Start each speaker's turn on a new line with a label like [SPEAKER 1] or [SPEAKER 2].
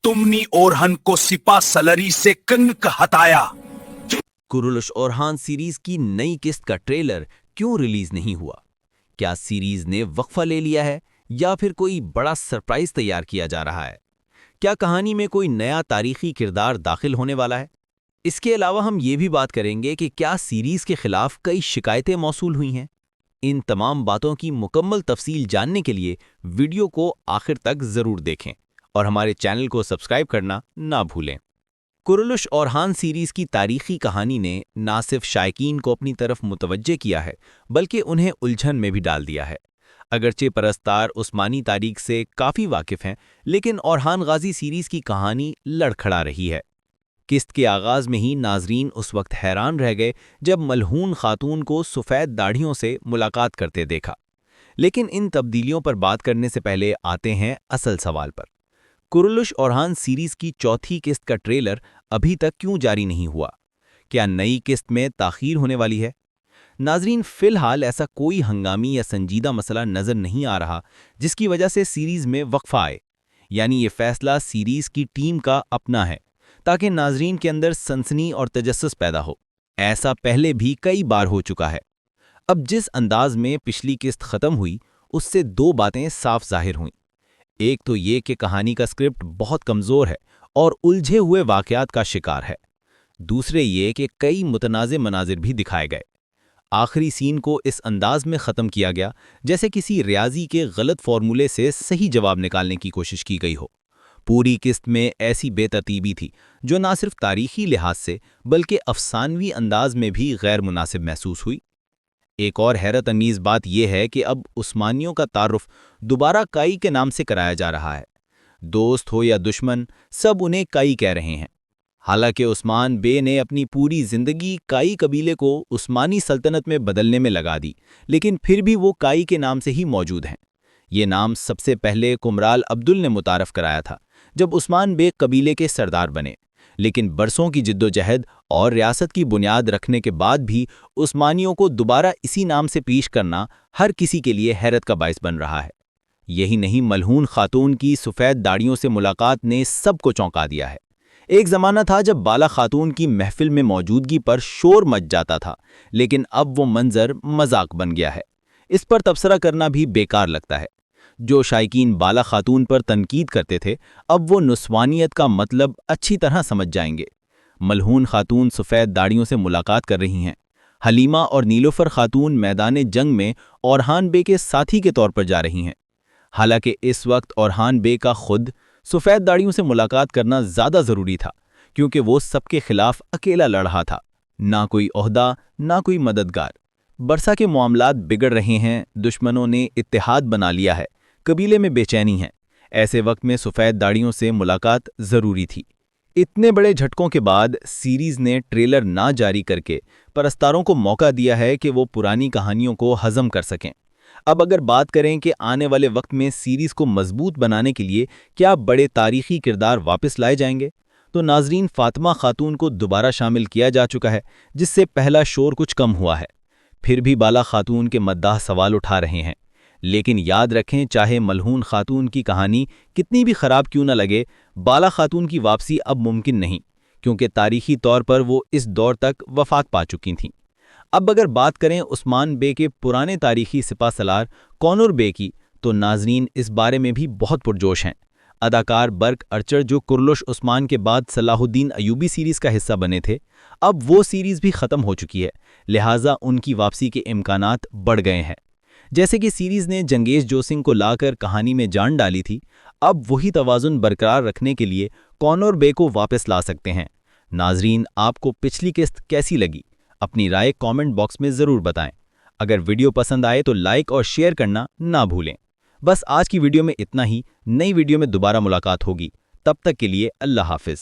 [SPEAKER 1] तुमने ओरहन को सिपा सलरी से कनक हटाया।
[SPEAKER 2] कुरुलुश ओरहान सीरीज की नई किस्त का ट्रेलर क्यों रिलीज नहीं हुआ? क्या सीरीज ने वक्फा ले लिया है या फिर कोई बड़ा सरप्राइज तैयार किया जा रहा है? क्या कहानी में कोई नया तारीखी किरदार दाखिल होने वाला है? इसके अलावा हम ये भी बात करेंगे कि क्या सीरीज के खिलाफ कई शिकायतें मौसूल हुई हैं। इन तमाम बातों की मुकम्मल तफसील जानने के लिए वीडियो को आखिर तक जरूर देखें और हमारे चैनल को सब्सक्राइब करना ना भूलें। कुरुलुश ओरहान सीरीज की तारीखी कहानी ने ना सिर्फ शायकीन को अपनी तरफ मुतवज्जे किया है बल्कि उन्हें उलझन में भी डाल दिया है। अगरचे परस्तार उस्मानी तारीख से काफ़ी वाकिफ़ हैं, लेकिन ओरहान गाजी सीरीज़ की कहानी लड़खड़ा रही है। किस्त के आगाज़ में ही नाजरीन उस वक्त हैरान रह गए जब मलहून खातून को सफ़ेद दाढ़ियों से मुलाकात करते देखा। लेकिन इन तब्दीलियों पर बात करने से पहले आते हैं असल सवाल पर। कुरुलुश ओरहान सीरीज़ की चौथी किस्त का ट्रेलर अभी तक क्यों जारी नहीं हुआ? क्या नई किस्त में ताख़ीर होने वाली है? नाजरीन, फ़िलहाल ऐसा कोई हंगामी या संजीदा मसला नज़र नहीं आ रहा जिसकी वजह से सीरीज़ में वक्फा आए। यानी ये फ़ैसला सीरीज़ की टीम का अपना है ताकि नाजरीन के अंदर सनसनी और तजस्सुस पैदा हो। ऐसा पहले भी कई बार हो चुका है। अब जिस अंदाज में पिछली किस्त ख़त्म हुई उससे दो बातें साफ ज़ाहिर हुईं। एक तो ये कि कहानी का स्क्रिप्ट बहुत कमज़ोर है और उलझे हुए वाक़यात का शिकार है। दूसरे ये कि कई मुतनाज़े मनाजिर भी दिखाए गए। आखिरी सीन को इस अंदाज में ख़त्म किया गया जैसे किसी रियाजी के गलत फॉर्मूले से सही जवाब निकालने की कोशिश की गई हो। पूरी किस्त में ऐसी बेतरतीबी थी जो ना सिर्फ तारीखी लिहाज से बल्कि अफसानवी अंदाज में भी गैर मुनासिब महसूस हुई। एक और हैरत अंगेज़ बात यह है कि अब उस्मानियों का तारुफ दोबारा काई के नाम से कराया जा रहा है। दोस्त हो या दुश्मन, सब उन्हें काई कह रहे हैं। हालांकि उस्मान बे ने अपनी पूरी ज़िंदगी काई कबीले को उस्मानी सल्तनत में बदलने में लगा दी, लेकिन फिर भी वो काई के नाम से ही मौजूद हैं। ये नाम सबसे पहले कुमराल अब्दुल ने मुतारफ़ कराया था जब उस्मान बे कबीले के सरदार बने, लेकिन बरसों की जिद्दोजहद और रियासत की बुनियाद रखने के बाद भी उस्मानियों को दोबारा इसी नाम से पेश करना हर किसी के लिए हैरत का बायस बन रहा है। यही नहीं, मलहून खातून की सफ़ेद दाढ़ियों से मुलाकात ने सबको चौंका दिया है। एक ज़माना था जब बाला खातून की महफिल में मौजूदगी पर शोर मच जाता था, लेकिन अब वो मंजर मजाक बन गया है। इस पर तबसरा करना भी बेकार लगता है। जो शायकीन बाला खातून पर तनकीद करते थे, अब वो नुस्वानियत का मतलब अच्छी तरह समझ जाएंगे। मलहून खातून सफ़ेद दाढ़ियों से मुलाकात कर रही हैं। हलीमा और नीलोफर खातून मैदान जंग में ओरहान बे के साथी के तौर पर जा रही हैं। हालांकि इस वक्त ओरहान बे का खुद सफ़ेद दाढ़ियों से मुलाकात करना ज़्यादा ज़रूरी था, क्योंकि वो सबके खिलाफ अकेला लड़ रहा था। ना कोई ओहदा, ना कोई मददगार। बरसा के मामलात बिगड़ रहे हैं, दुश्मनों ने इत्तेहाद बना लिया है, कबीले में बेचैनी है। ऐसे वक्त में सफ़ेद दाढ़ियों से मुलाकात ज़रूरी थी। इतने बड़े झटकों के बाद सीरीज़ ने ट्रेलर ना जारी करके परस्तारों को मौका दिया है कि वो पुरानी कहानियों को हज़म कर सकें। अब अगर बात करें कि आने वाले वक्त में सीरीज़ को मजबूत बनाने के लिए क्या बड़े तारीखी किरदार वापस लाए जाएंगे, तो नाजरीन, फातिमा खातून को दोबारा शामिल किया जा चुका है, जिससे पहला शोर कुछ कम हुआ है। फिर भी बाला खातून के मद्दाह सवाल उठा रहे हैं। लेकिन याद रखें, चाहे मलहून खातून की कहानी कितनी भी ख़राब क्यों न लगे, बाला खातून की वापसी अब मुमकिन नहीं, क्योंकि तारीखी तौर पर वो इस दौर तक वफ़ात पा चुकी थीं। अब अगर बात करें उस्मान बे के पुराने तारीखी सिपा सलार कौनूर बे की, तो नाजरीन इस बारे में भी बहुत पुरजोश हैं। अदाकार बर्क अर्चर, जो कुरुलुश उस्मान के बाद सलाहुद्दीन अयूबी सीरीज़ का हिस्सा बने थे, अब वो सीरीज़ भी ख़त्म हो चुकी है, लिहाजा उनकी वापसी के इम्कानात बढ़ गए हैं। जैसे कि सीरीज़ ने जंगेज़ जोसिंग को लाकर कहानी में जान डाली थी, अब वही तवाज़ुन बरकरार रखने के लिए कौनूर बे को वापस ला सकते हैं। नाजरीन, आपको पिछली किस्त कैसी लगी? अपनी राय कमेंट बॉक्स में ज़रूर बताएं। अगर वीडियो पसंद आए तो लाइक और शेयर करना ना भूलें। बस आज की वीडियो में इतना ही। नई वीडियो में दोबारा मुलाकात होगी। तब तक के लिए अल्लाह हाफ़िज़।